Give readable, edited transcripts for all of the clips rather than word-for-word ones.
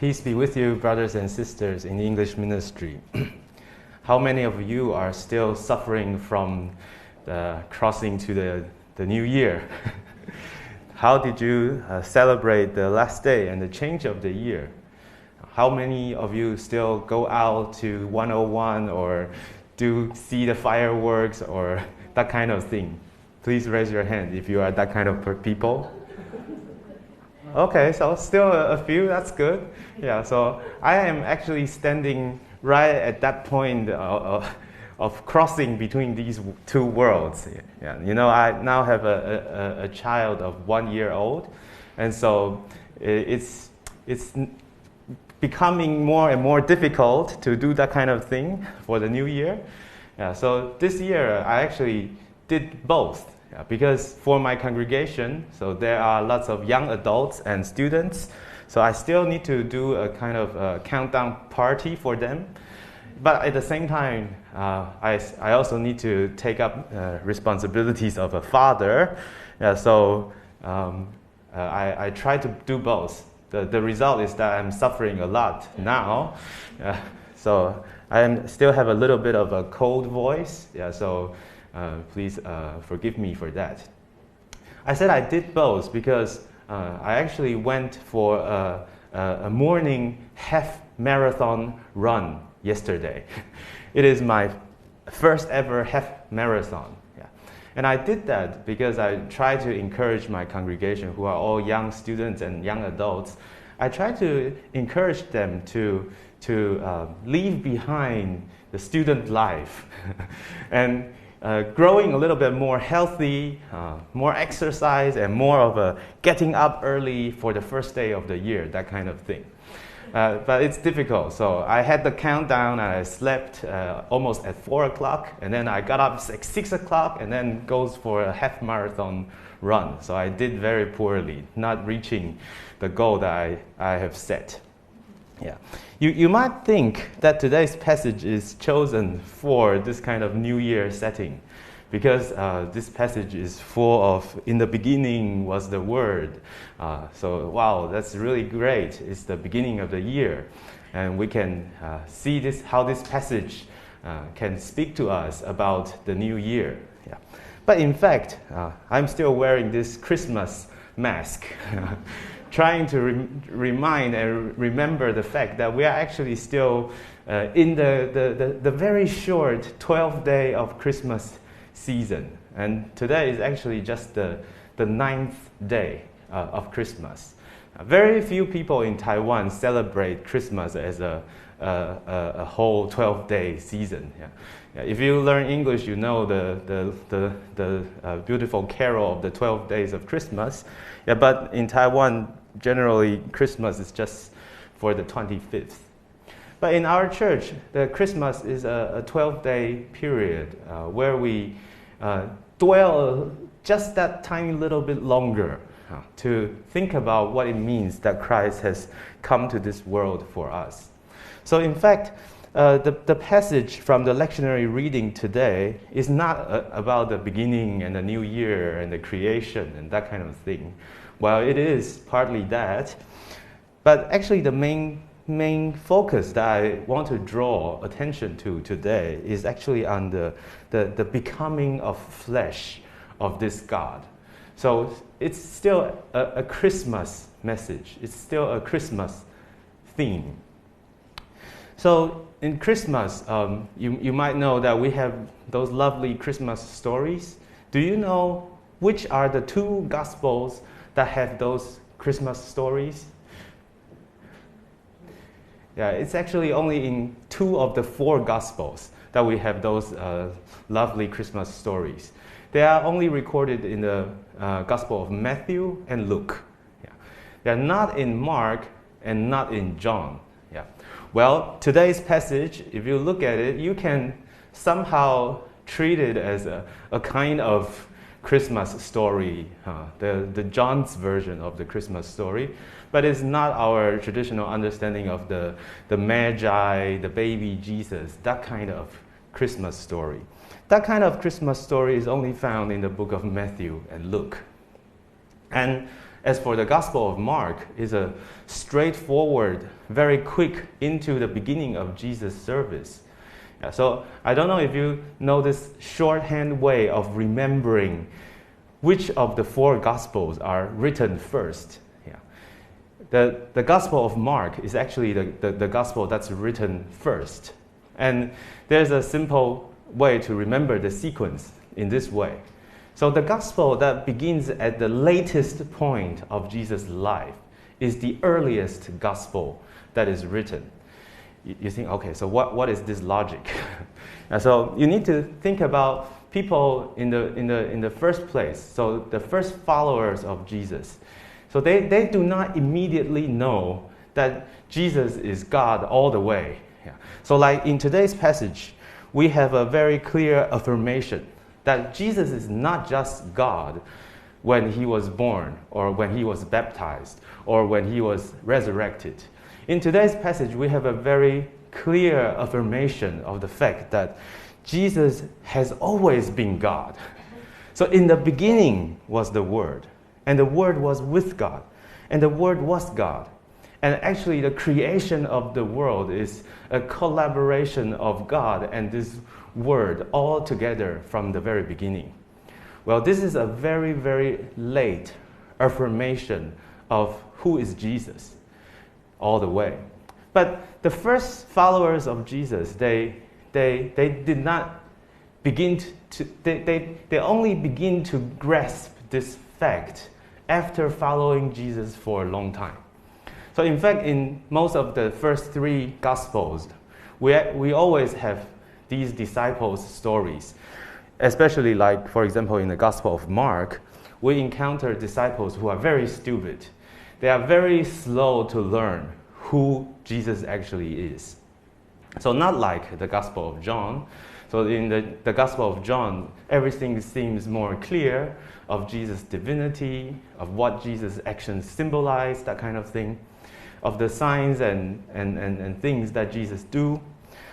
Peace be with you, brothers and sisters in the English ministry. How many of you are still suffering from the crossing to the new year? How did you celebrate the last day and the change of the year? How many of you still go out to 101 or see the fireworks or that kind of thing? Please raise your hand if you are that kind of people. Okay, so still a few, that's good. Yeah, so I am actually standing right at that point of crossing between these two worlds. Yeah, you know, I now have a child of 1 year old, and so it's becoming more and more difficult to do that kind of thing for the new year. Yeah, so this year I actually did both. Yeah, because for my congregation, so there are lots of young adults and students, so I still need to do a kind of a countdown party for them. But at the same time, I also need to take up responsibilities of a father. Yeah, so I try to do both. The result is that I'm suffering a lot now. So I still have a little bit of a cold voice. Yeah, so please forgive me for that. I said I did both because I actually went for a morning half marathon run yesterday. It is my first ever half marathon. Yeah. And I did that because I try to encourage my congregation, who are all young students and young adults. I try to encourage them to leave behind the student life and growing a little bit more healthy, more exercise, and more of a getting up early for the first day of the year, that kind of thing. But it's difficult. So I had the countdown, and I slept almost at 4 o'clock, and then I got up at 6 o'clock, and then goes for a half marathon run. So I did very poorly, not reaching the goal that I have set. Yeah, you might think that today's passage is chosen for this kind of New Year setting, because this passage is full of, in the beginning was the Word. So wow, that's really great. It's the beginning of the year, and we can see how this passage can speak to us about the new year. Yeah. But in fact, I'm still wearing this Christmas mask. Trying to remind and remember the fact that we are actually still in the very short 12th day of Christmas season. And today is actually just the 9th day of Christmas. Very few people in Taiwan celebrate Christmas as a whole 12-day season. Yeah. Yeah, if you learn English, you know the beautiful carol of the 12 days of Christmas. Yeah, but in Taiwan, generally, Christmas is just for the 25th. But in our church, the Christmas is a 12-day period where we dwell just that tiny little bit longer to think about what it means that Christ has come to this world for us. So in fact, the passage from the lectionary reading today is not about the beginning and the new year and the creation and that kind of thing. Well, it is partly that, but actually the main focus that I want to draw attention to today is actually on the becoming of flesh of this God. So it's still a Christmas message. It's still a Christmas theme. So in Christmas, you might know that we have those lovely Christmas stories. Do you know which are the two Gospels that have those Christmas stories? Yeah, it's actually only in 2 of the 4 Gospels that we have those lovely Christmas stories. They are only recorded in the Gospel of Matthew and Luke. Yeah. They are not in Mark and not in John. Yeah. Well, today's passage, if you look at it, you can somehow treat it as a kind of Christmas story, the John's version of the Christmas story, but it's not our traditional understanding of the Magi, the baby Jesus, that kind of Christmas story. That kind of Christmas story is only found in the book of Matthew and Luke. And as for the Gospel of Mark, is a straightforward, very quick into the beginning of Jesus' service. Yeah, so I don't know if you know this shorthand way of remembering which of the 4 Gospels are written first. Yeah. The Gospel of Mark is actually the Gospel that's written first. And there's a simple way to remember the sequence in this way. So the Gospel that begins at the latest point of Jesus' life is the earliest Gospel that is written. You think, okay, so what is this logic? And so you need to think about people in the first place, so the first followers of Jesus. So they do not immediately know that Jesus is God all the way. Yeah. So like in today's passage, we have a very clear affirmation that Jesus is not just God when he was born, or when he was baptized, or when he was resurrected. In today's passage, we have a very clear affirmation of the fact that Jesus has always been God. So in the beginning was the Word, and the Word was with God, and the Word was God. And actually the creation of the world is a collaboration of God and this Word all together from the very beginning. Well, this is a very, very late affirmation of who is Jesus all the way. But the first followers of Jesus, they did not begin to, they only begin to grasp this fact after following Jesus for a long time. So in fact, in most of the first 3 Gospels, we always have these disciples' stories. Especially like, for example, in the Gospel of Mark, we encounter disciples who are very stupid. They are very slow to learn who Jesus actually is. So not like the Gospel of John. So in the Gospel of John, everything seems more clear of Jesus' divinity, of what Jesus' actions symbolize, that kind of thing, of the signs and things that Jesus do.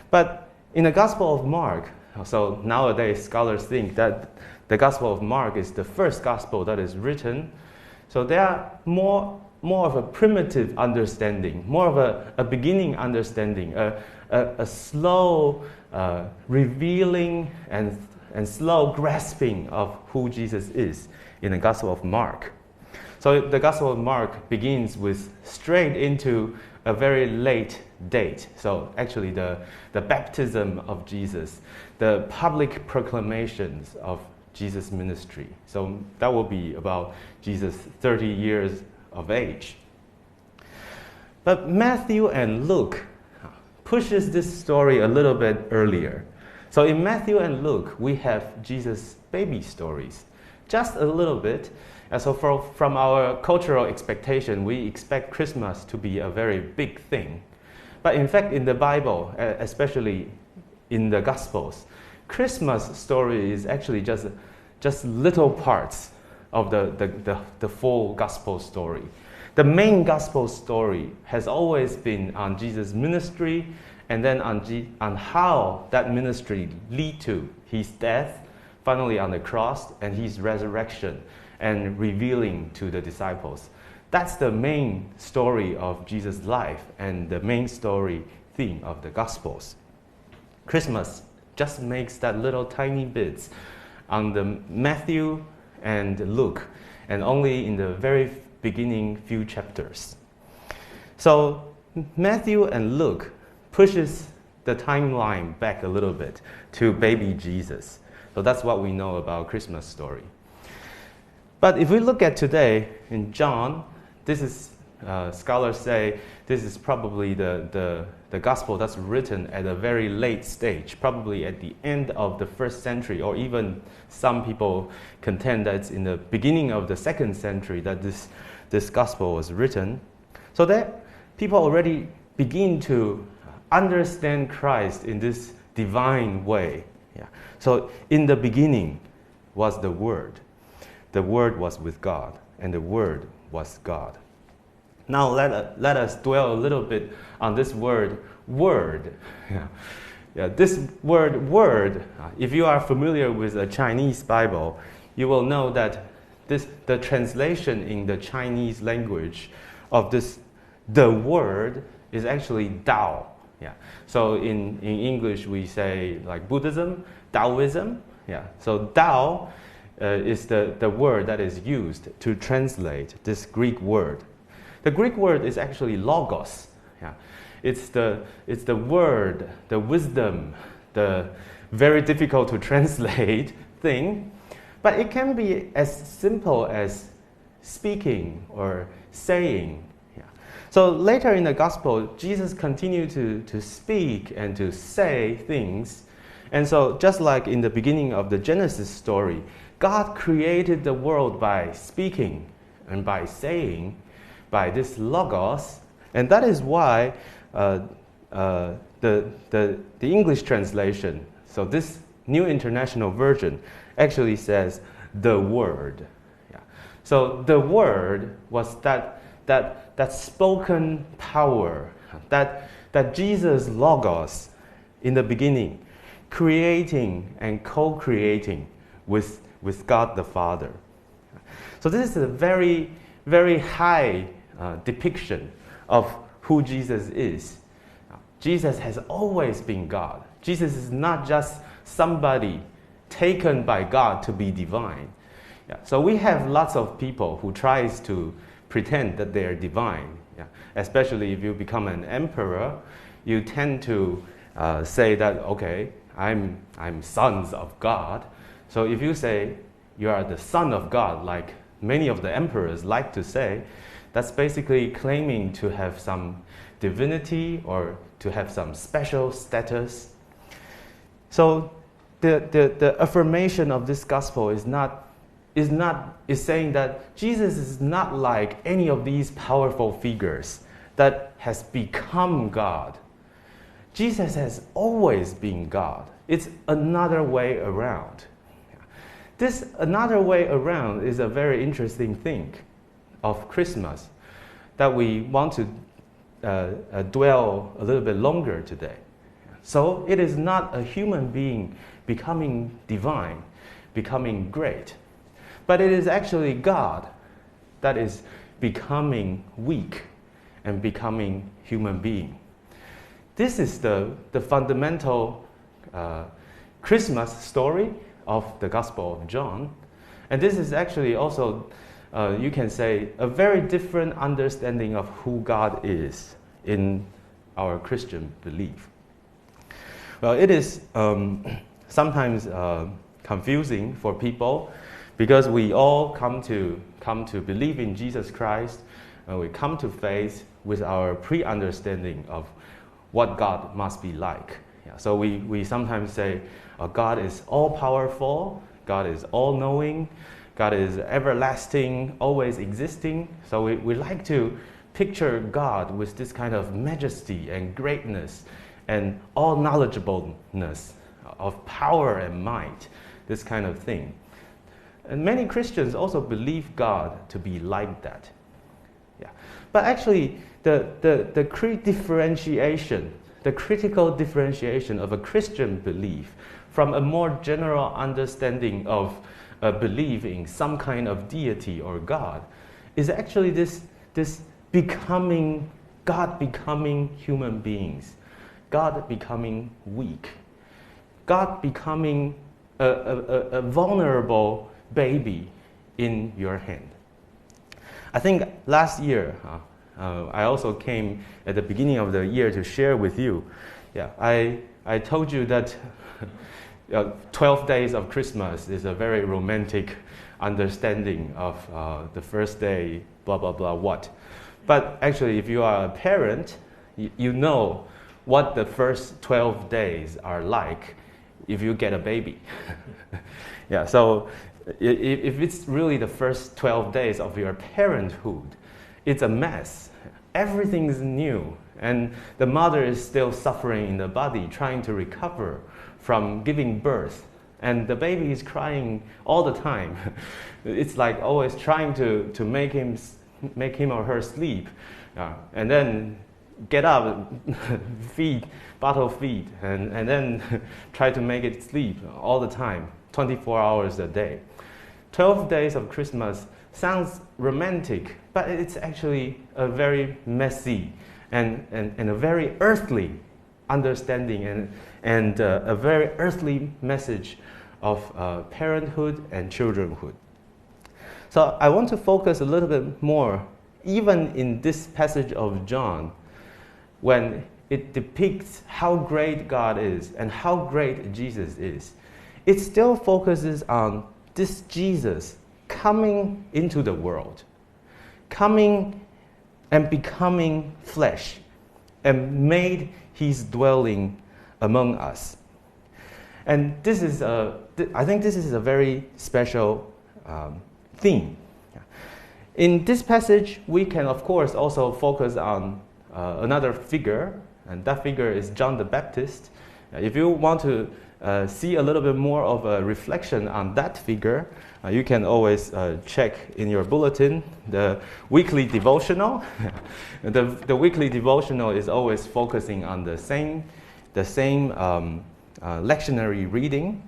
But in the Gospel of Mark, so nowadays scholars think that the Gospel of Mark is the first Gospel that is written. So there are more of a primitive understanding, more of a beginning understanding, a slow revealing and slow grasping of who Jesus is in the Gospel of Mark. So the Gospel of Mark begins with straight into a very late date. So actually the baptism of Jesus, the public proclamations of Jesus' ministry. So that will be about Jesus' 30 years of age. But Matthew and Luke pushes this story a little bit earlier. So in Matthew and Luke, we have Jesus' baby stories, just a little bit. And so from our cultural expectation, we expect Christmas to be a very big thing. But in fact, in the Bible, especially in the Gospels, Christmas story is actually just little parts of the full Gospel story. The main Gospel story has always been on Jesus' ministry, and then on how that ministry lead to his death, finally on the cross, and his resurrection, and revealing to the disciples. That's the main story of Jesus' life and the main story theme of the Gospels. Christmas just makes that little tiny bits on the Matthew and Luke, and only in the very beginning few chapters. So Matthew and Luke pushes the timeline back a little bit to baby Jesus. So that's what we know about Christmas story. But if we look at today in John, this is scholars say this is probably the gospel that's written at a very late stage, probably at the end of the 1st century, or even some people contend that it's in the beginning of the 2nd century that this gospel was written. So that people already begin to understand Christ in this divine way. Yeah. So in the beginning was the Word. The Word was with God, and the Word was God. Now let us dwell a little bit on this word, word. Yeah, this word, word, if you are familiar with a Chinese Bible, you will know that the translation in the Chinese language of this, the word, is actually Dao. Yeah. So in English we say like Buddhism, Taoism. Yeah. So Dao is the word that is used to translate this Greek word. The Greek word is actually logos. Yeah. It's the word, the wisdom, the very difficult to translate thing, but it can be as simple as speaking or saying. Yeah. So later in the gospel, Jesus continued to speak and to say things. And so just like in the beginning of the Genesis story, God created the world by speaking and by saying, by this logos. And that is why the English translation, so this New International Version, actually says the Word. Yeah. So the Word was that spoken power, that Jesus logos in the beginning, creating and co-creating with God the Father. So this is a very, very high depiction of who Jesus is. Jesus has always been God. Jesus is not just somebody taken by God to be divine. Yeah. So we have lots of people who tries to pretend that they are divine. Yeah. Especially if you become an emperor, you tend to say that, okay, I'm sons of God. So if you say you are the son of God, like many of the emperors like to say, that's basically claiming to have some divinity or to have some special status. So the affirmation of this gospel is saying that Jesus is not like any of these powerful figures that has become God. Jesus has always been God. It's another way around. This another way around is a very interesting thing of Christmas that we want to dwell a little bit longer today. So it is not a human being becoming divine, becoming great, but it is actually God that is becoming weak and becoming human being. This is the fundamental Christmas story of the Gospel of John. And this is actually also, you can say, a very different understanding of who God is in our Christian belief. Well, it is sometimes confusing for people because we all come to believe in Jesus Christ, and we come to faith with our pre-understanding of what God must be like. Yeah, so we sometimes say, God is all-powerful, God is all-knowing, God is everlasting, always existing. So we like to picture God with this kind of majesty and greatness and all-knowledgeableness of power and might, this kind of thing. And many Christians also believe God to be like that. Yeah. But actually, the critical differentiation of a Christian belief from a more general understanding of a belief in some kind of deity or God is actually this becoming, God becoming human beings, God becoming weak, God becoming a vulnerable baby in your hand. I think last year, I also came at the beginning of the year to share with you. Yeah, I told you that 12 days of Christmas is a very romantic understanding of the first day, blah, blah, blah, what. But actually, if you are a parent, you know what the first 12 days are like if you get a baby. Yeah, so if it's really the first 12 days of your parenthood, it's a mess. Everything is new, and the mother is still suffering in the body, trying to recover from giving birth, and the baby is crying all the time. It's like always trying to make him or her sleep, and then get up, bottle feed, and then try to make it sleep all the time, 24 hours a day. 12 days of Christmas sounds romantic, but it's actually a very messy and a very earthly understanding and a very earthly message of parenthood and childrenhood. So I want to focus a little bit more, even in this passage of John, when it depicts how great God is and how great Jesus is. It still focuses on this Jesus coming into the world, coming and becoming flesh, and made his dwelling among us. And this is I think this is a very special theme. In this passage, we can of course also focus on another figure, and that figure is John the Baptist. If you want to see a little bit more of a reflection on that figure, you can always check in your bulletin the weekly devotional. The weekly devotional is always focusing on the same lectionary reading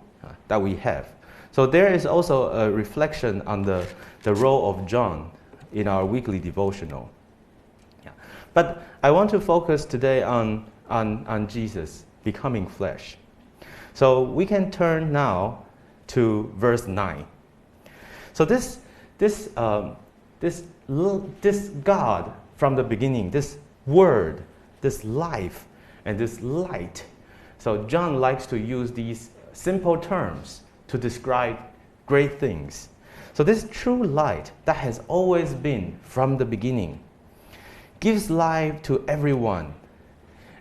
that we have. So there is also a reflection on the role of John in our weekly devotional. But I want to focus today on Jesus becoming flesh. So we can turn now to verse 9. So this God from the beginning, this Word, this life, and this light. So John likes to use these simple terms to describe great things. So this true light that has always been from the beginning gives life to everyone.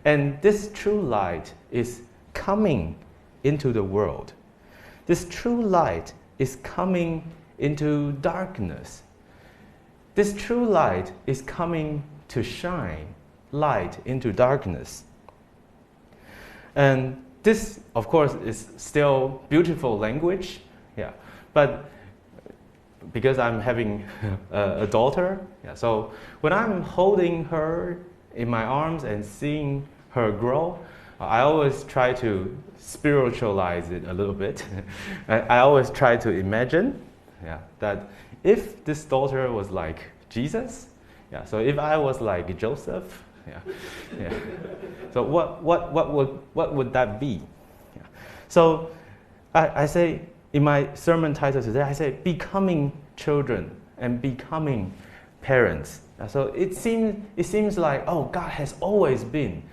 And this true light is coming into the world. This true light is coming into darkness. This true light is coming to shine light into darkness. And this, of course, is still beautiful language, but because I'm having a daughter, so when I'm holding her in my arms and seeing her grow, I always try to spiritualize it a little bit. I always try to imagine that if this daughter was like Jesus, so if I was like Joseph, so what would that be? So I say in my sermon title today, I say becoming children and becoming parents. So it seems like, oh, God has always been.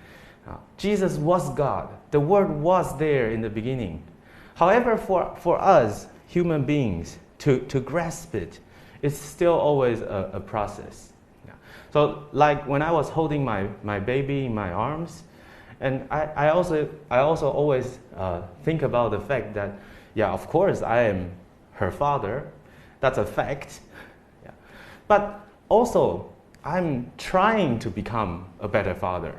Jesus was God. The Word was there in the beginning. However, for us human beings to grasp it, it's still always a process. So like when I was holding my baby in my arms, and I also always think about the fact that, of course I am her father. That's a fact. But also I'm trying to become a better father.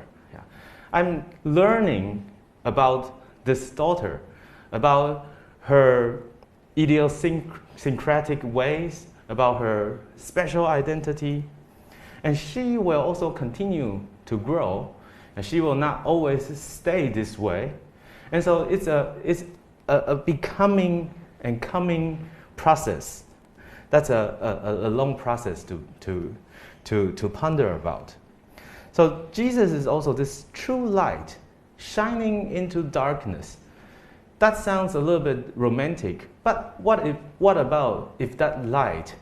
I'm learning about this daughter, about her idiosyncratic ways, about her special identity. And she will also continue to grow, and she will not always stay this way. And so it's a becoming and coming process. That's a long process to ponder about. So Jesus is also this true light shining into darkness. That sounds a little bit romantic, but what about if that light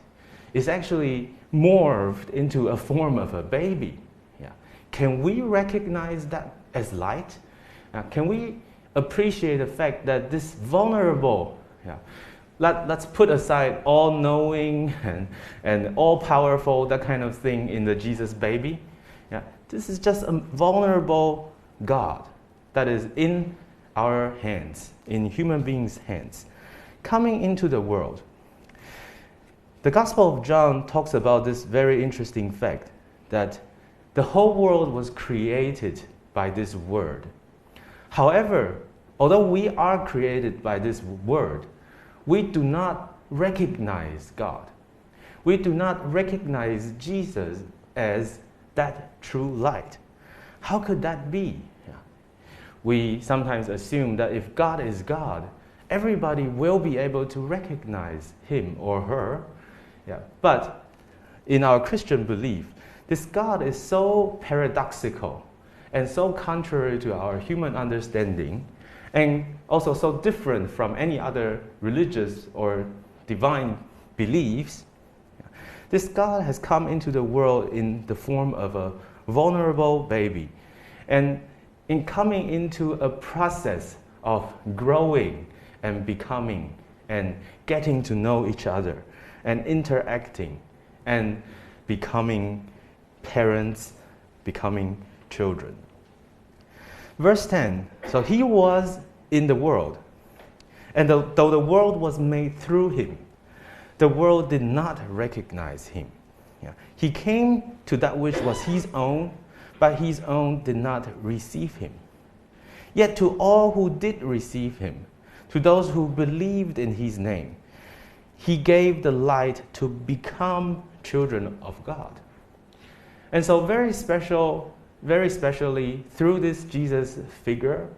is actually morphed into a form of a baby? Can we recognize that as light? Can we appreciate the fact that this vulnerable, let's put aside all-knowing and all-powerful, that kind of thing in the Jesus baby. This is just a vulnerable God that is in our hands, in human beings' hands, coming into the world. The Gospel of John talks about this very interesting fact that the whole world was created by this Word. However, although we are created by this Word, we do not recognize God. We do not recognize Jesus as that true light. How could that be? We sometimes assume that if God is God everybody will be able to recognize him or her. Yeah. But in our Christian belief, this God is so paradoxical and so contrary to our human understanding, and also so different from any other religious or divine beliefs. This God has come into the world in the form of a vulnerable baby, and in coming into a process of growing and becoming and getting to know each other and interacting and becoming parents, becoming children. Verse 10, so he was in the world, and though the world was made through him, the world did not recognize him. Yeah. He came to that which was his own, but his own did not receive him. Yet to all who did receive him, to those who believed in his name, he gave the light to become children of God. And so very specially, through this Jesus figure,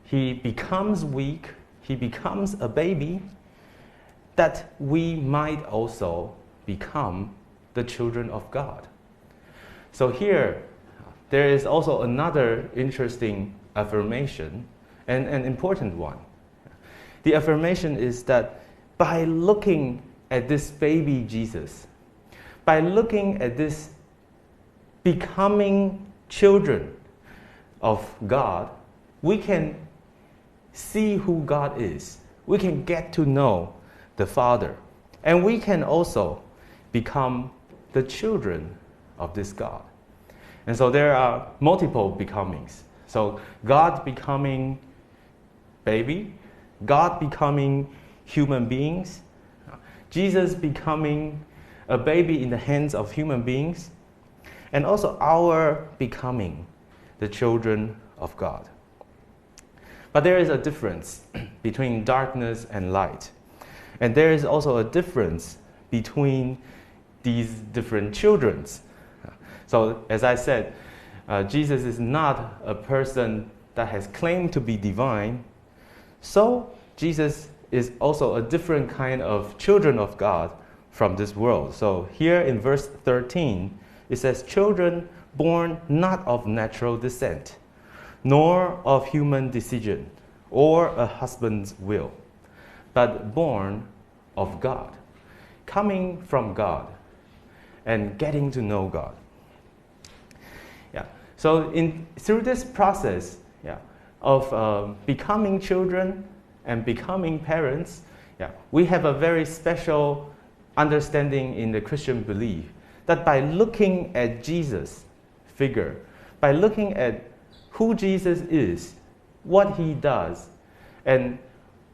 he becomes weak, he becomes a baby, that we might also become the children of God. So here, there is also another interesting affirmation, and an important one. The affirmation is that by looking at this baby Jesus, by looking at this becoming children of God, we can see who God is. We can get to know the Father. And we can also become the children of this God. And so there are multiple becomings. So God becoming baby, God becoming human beings, Jesus becoming a baby in the hands of human beings, and also our becoming the children of God. But there is a difference between darkness and light. And there is also a difference between these different children. So as I said, Jesus is not a person that has claimed to be divine. So Jesus is also a different kind of children of God from this world. So here in verse 13, it says, children born not of natural descent, nor of human decision, or a husband's will, but born of God, coming from God and getting to know God. Yeah. So through this process of becoming children and becoming parents, we have a very special understanding in the Christian belief that by looking at Jesus' figure, by looking at who Jesus is, what he does, and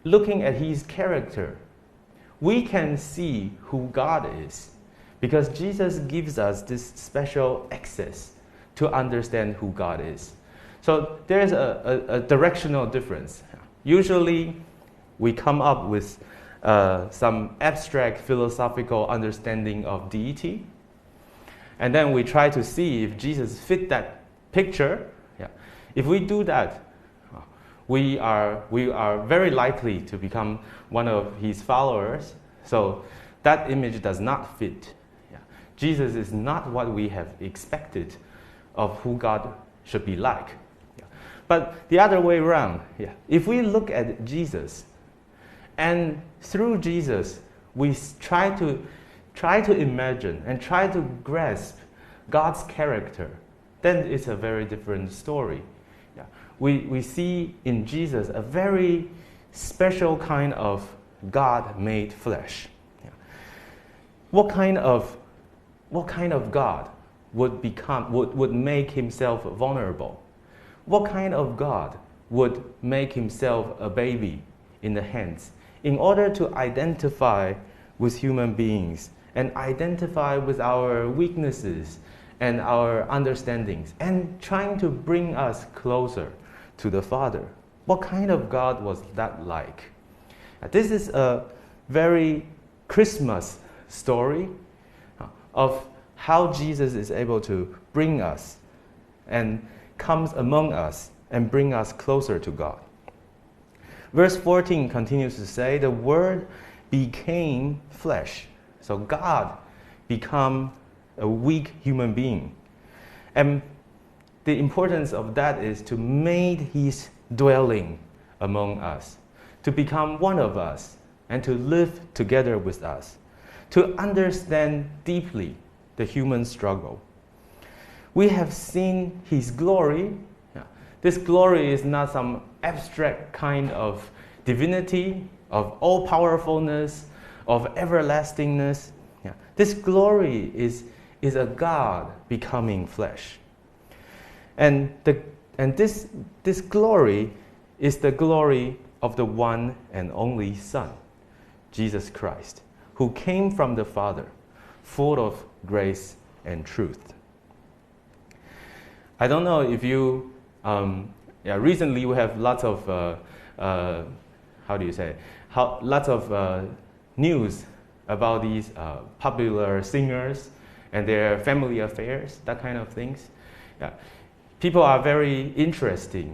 looking at his character, we can see who God is, because Jesus gives us this special access to understand who God is. So there's a directional difference. Usually we come up with some abstract philosophical understanding of deity, and then we try to see if Jesus fit that picture. If we do that, we are very likely to become one of his followers. So that image does not fit. Jesus is not what we have expected of who God should be like. But the other way around, if we look at Jesus, and through Jesus we try to imagine and try to grasp God's character, then it's a very different story. We see in Jesus a very special kind of God made flesh. What kind of God would make himself vulnerable? What kind of God would make himself a baby in the hands in order to identify with human beings and identify with our weaknesses and our understandings and trying to bring us closer to the Father? What kind of God was that like? This is a very Christmas story of how Jesus is able to bring us and comes among us and bring us closer to God. Verse 14 continues to say, the Word became flesh. So God became a weak human being. And the importance of that is to make His dwelling among us, to become one of us, and to live together with us, to understand deeply the human struggle. We have seen His glory. This glory is not some abstract kind of divinity, of all-powerfulness, of everlastingness. This glory is a God becoming flesh. And this glory is the glory of the one and only Son, Jesus Christ, who came from the Father, full of grace and truth. I don't know if you, recently we have lots of, lots of news about these popular singers and their family affairs, that kind of things. People are very interested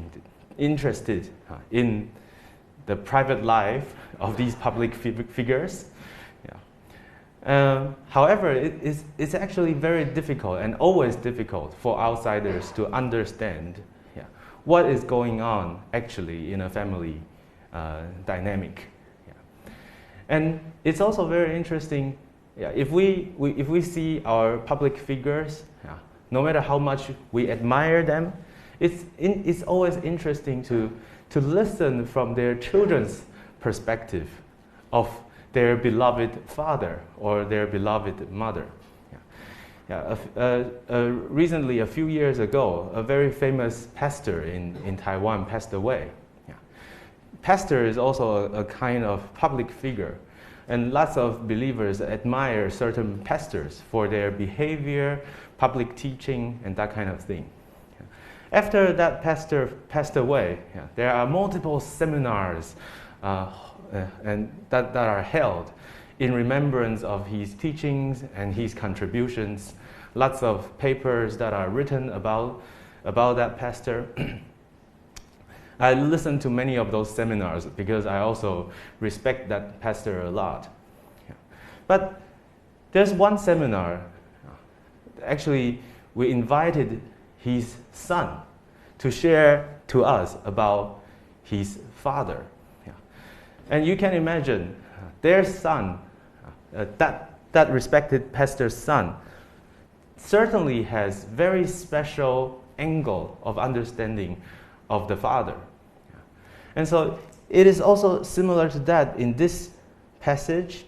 in the private life of these public figures. However, it's actually very difficult and always difficult for outsiders to understand what is going on actually in a family dynamic. And it's also very interesting if we see our public figures, no matter how much we admire them, it's always interesting to listen from their children's perspective of their beloved father or their beloved mother. Recently, a few years ago, a very famous pastor in Taiwan passed away. Pastor is also a kind of public figure, and lots of believers admire certain pastors for their behavior, public teaching, and that kind of thing. After that pastor passed away, there are multiple seminars and that are held in remembrance of his teachings and his contributions. Lots of papers that are written about that pastor. I listened to many of those seminars because I also respect that pastor a lot. But there's one seminar, actually we invited his son to share to us about his father. And you can imagine their son, that respected pastor's son, certainly has very special angle of understanding of the father. And so it is also similar to that in this passage.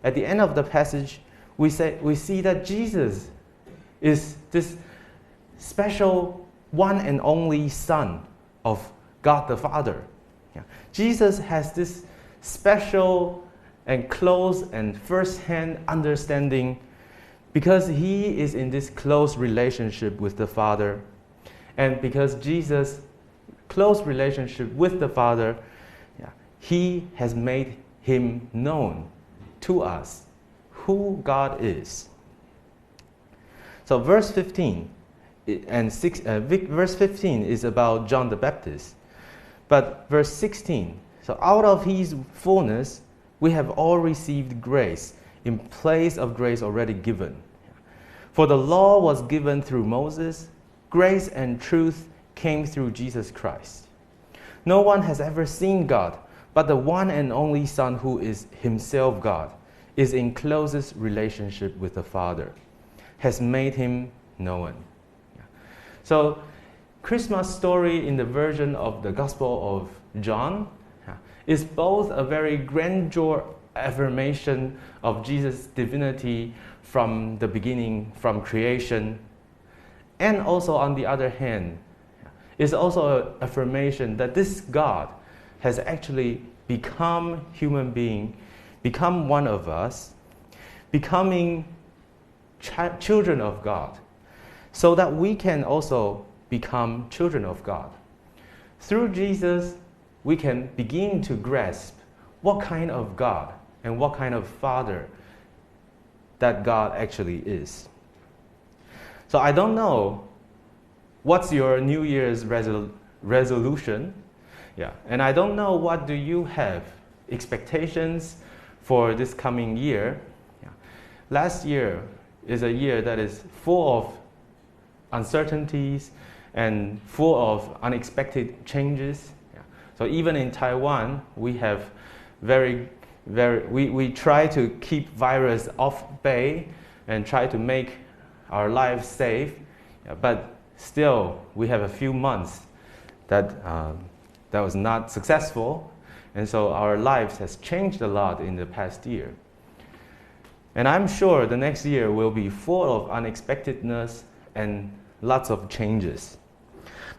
At the end of the passage, we see that Jesus is this special one and only Son of God the Father. Jesus has this special and close and first-hand understanding because he is in this close relationship with the Father, and because Jesus' close relationship with the Father, he has made him known to us who God is. So verse 15 verse 15 is about John the Baptist. But verse 16, so out of his fullness, we have all received grace in place of grace already given. For the law was given through Moses, grace and truth came through Jesus Christ. No one has ever seen God, but the one and only Son, who is himself God, is in closest relationship with the Father, has made him known. So, Christmas story in the version of the Gospel of John is both a very grandeur affirmation of Jesus' divinity from the beginning, from creation, and also on the other hand, is also an affirmation that this God has actually become human being, become one of us, becoming children of God, so that we can also become children of God. Through Jesus, we can begin to grasp what kind of God and what kind of Father that God actually is. So I don't know what's your New Year's resolution. Yeah, and I don't know what do you have expectations for this coming year. Yeah. Last year is a year that is full of uncertainties and full of unexpected changes. Yeah. So even in Taiwan, we have we try to keep virus off bay and try to make our lives safe. Yeah, but still, we have a few months that was not successful, and so our lives has changed a lot in the past year. And I'm sure the next year will be full of unexpectedness and lots of changes.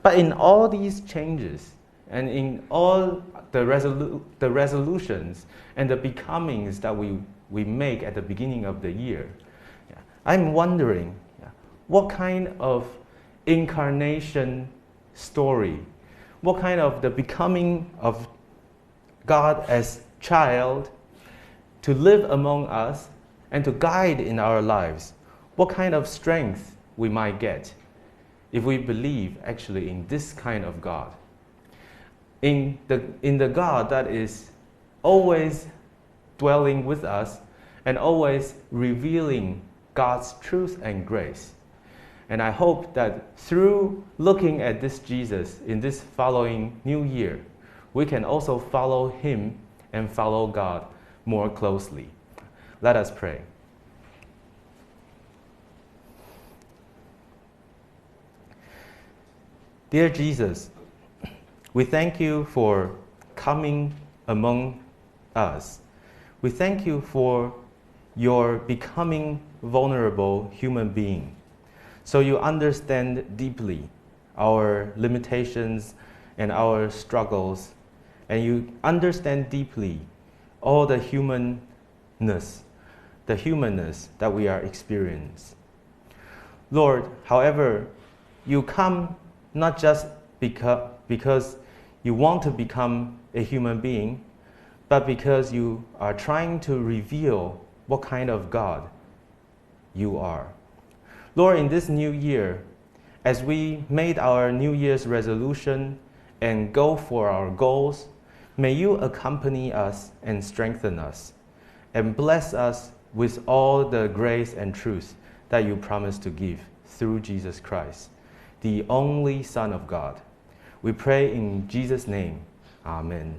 But in all these changes, and in all the resolutions and the becomings that we make at the beginning of the year, I'm wondering, what kind of incarnation story, what kind of the becoming of God as child to live among us and to guide in our lives, what kind of strength we might get if we believe actually in this kind of God. In the God that is always dwelling with us and always revealing God's truth and grace. And I hope that through looking at this Jesus in this following new year, we can also follow him and follow God more closely. Let us pray. Dear Jesus, we thank you for coming among us. We thank you for your becoming vulnerable human being. So you understand deeply our limitations and our struggles, and you understand deeply all the humanness that we are experiencing. Lord, however, you come not just because you want to become a human being, but because you are trying to reveal what kind of God you are. Lord, in this new year, as we made our New Year's resolution and go for our goals, may you accompany us and strengthen us and bless us with all the grace and truth that you promised to give through Jesus Christ, the only Son of God. We pray in Jesus' name. Amen.